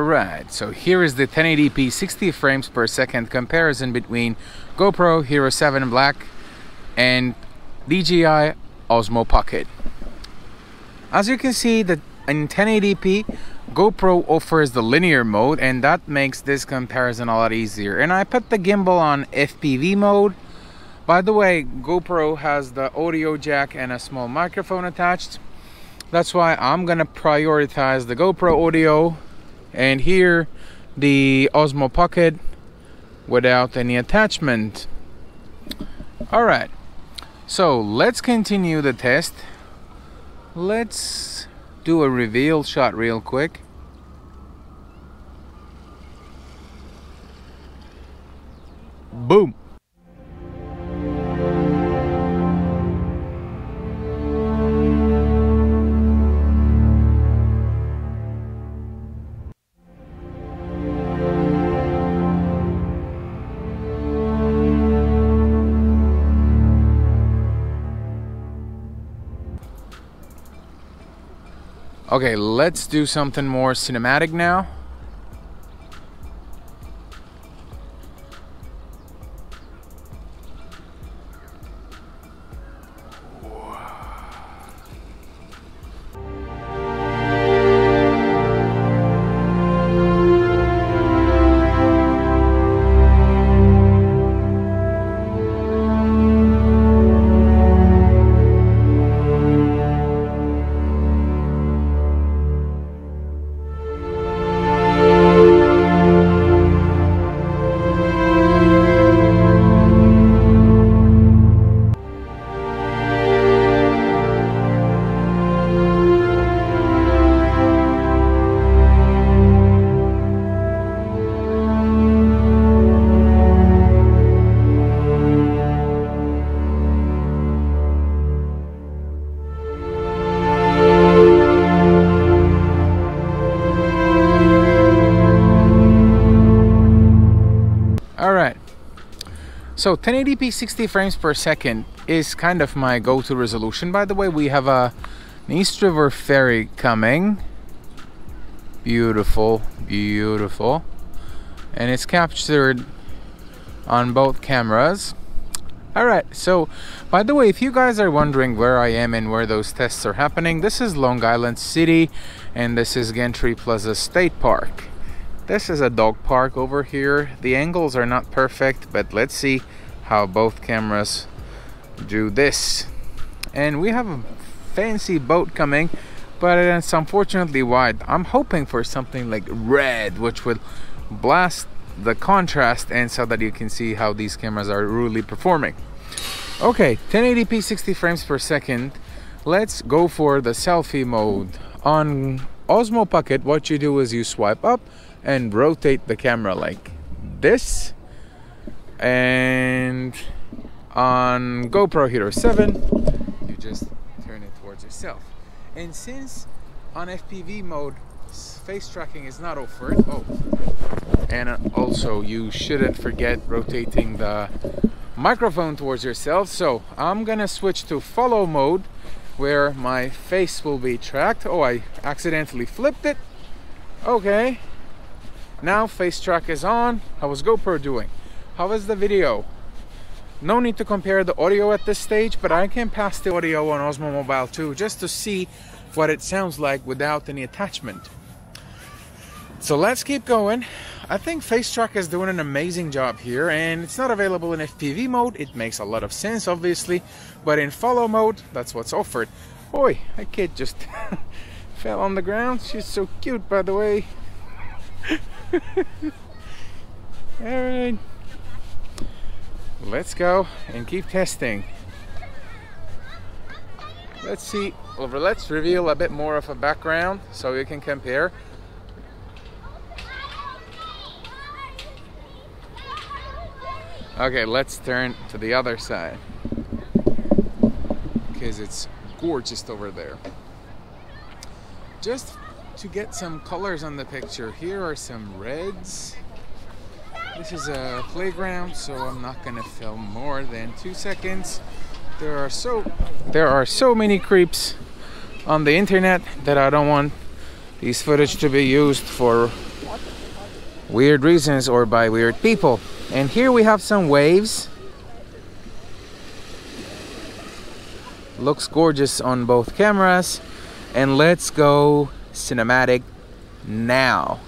Alright, so here is the 1080p 60 frames per second comparison between GoPro Hero 7 Black and DJI Osmo Pocket. As you can see, that in 1080p GoPro offers the linear mode, and that makes this comparison a lot easier. And I put the gimbal on FPV mode. By the way, GoPro has the audio jack and a small microphone attached. That's why I'm gonna prioritize the GoPro audio, and here the Osmo Pocket without any attachment. Alright, so let's continue the test. Let's do a reveal shot real quick. Boom. Okay, let's do something more cinematic now. Alright, so 1080p 60 frames per second is kind of my go-to resolution. By the way, we have an East River ferry coming. Beautiful, beautiful. And it's captured on both cameras. Alright, so by the way, if you guys are wondering where I am and where those tests are happening, this is Long Island City and this is Gantry Plaza State Park. This is a dog park over here. The angles are not perfect, but let's see how both cameras do this. And we have a fancy boat coming, but it's unfortunately wide. I'm hoping for something like red, which would blast the contrast and so that you can see how these cameras are really performing. Okay, 1080p 60 frames per second. Let's go for the selfie mode. On Osmo Pocket, what you do is you swipe up and rotate the camera like this, and on GoPro Hero 7 you just turn it towards yourself. And since on FPV mode face tracking is not offered, and also you shouldn't forget rotating the microphone towards yourself, so I'm gonna switch to follow mode where my face will be tracked. I accidentally flipped it. Okay, now face track is on. How is GoPro doing? How is the video? No need to compare the audio at this stage, but I can pass the audio on Osmo Mobile too, just to see what it sounds like without any attachment. So let's keep going. I think face track is doing an amazing job here, and it's not available in FPV mode. It makes a lot of sense, obviously, but in follow mode, that's what's offered. Boy, a kid just fell on the ground. She's so cute, by the way. Alright, let's go and keep testing. Let's see, let's reveal a bit more of a background so you can compare. Okay, let's turn to the other side because it's gorgeous over there. Just to get some colors on the picture, here are some reds. This is a playground, so I'm not gonna film more than 2 seconds. There are so many creeps on the internet that I don't want these footage to be used for weird reasons or by weird people. And here we have some waves. Looks gorgeous on both cameras. And let's go cinematic now.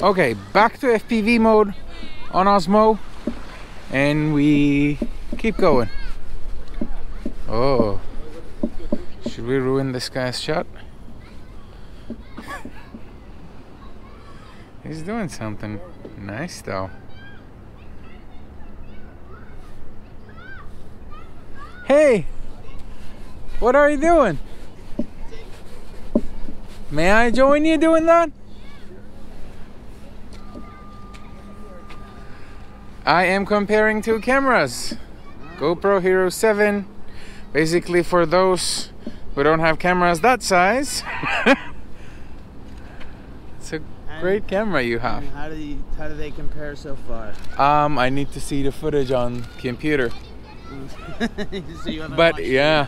Okay, back to FPV mode on Osmo, and we keep going. Oh, should we ruin this guy's shot? He's doing something nice though. Hey, what are you doing? May I join you doing that? I am comparing two cameras. GoPro Hero 7. Basically for those who don't have cameras that size. It's a great camera you have. How do they compare so far? I need to see the footage on computer. So you but yeah,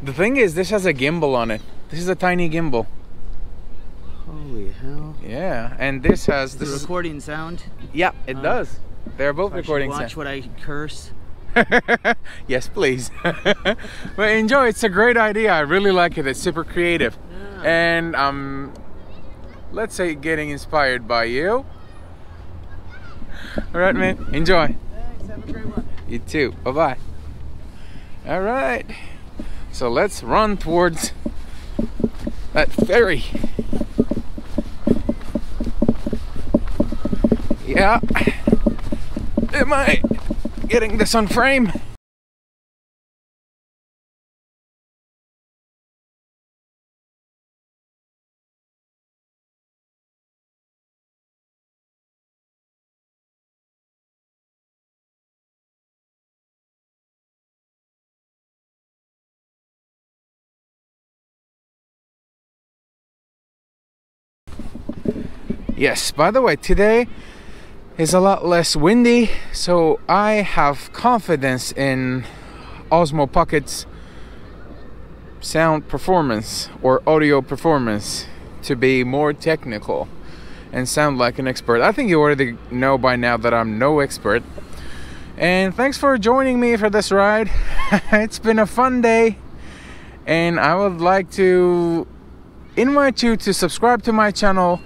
the thing is, this has a gimbal on it. This is a tiny gimbal. Holy hell. Yeah, and this has the recording sound. Yeah, it does. They're both recording sound. Watch what I curse. Yes, please. But enjoy. It's a great idea. I really like it. It's super creative. Yeah. And let's say getting inspired by you. All right, man. Enjoy. Thanks. Have a great one. You too. Bye-bye. All right. So let's run towards that ferry. Yeah. Am I getting this on frame? Yes, by the way, today is a lot less windy, so I have confidence in Osmo Pocket's sound performance or audio performance to be more technical and sound like an expert. I think you already know by now that I'm no expert. And thanks for joining me for this ride. It's been a fun day, and I would like to invite you to subscribe to my channel.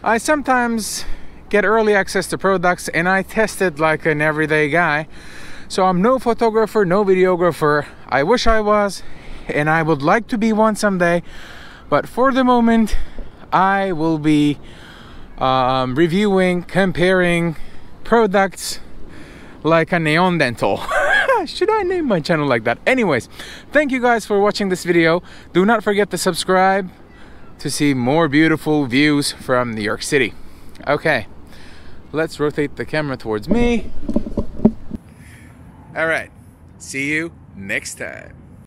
I sometimes get early access to products, and I test it like an everyday guy. So I'm no photographer, no videographer. I wish I was, and I would like to be one someday, but for the moment I will be reviewing, comparing products like a neon dental. Should I name my channel like that? Anyways, thank you guys for watching this video. Do not forget to subscribe to see more beautiful views from New York City. Okay, let's rotate the camera towards me. All right, see you next time.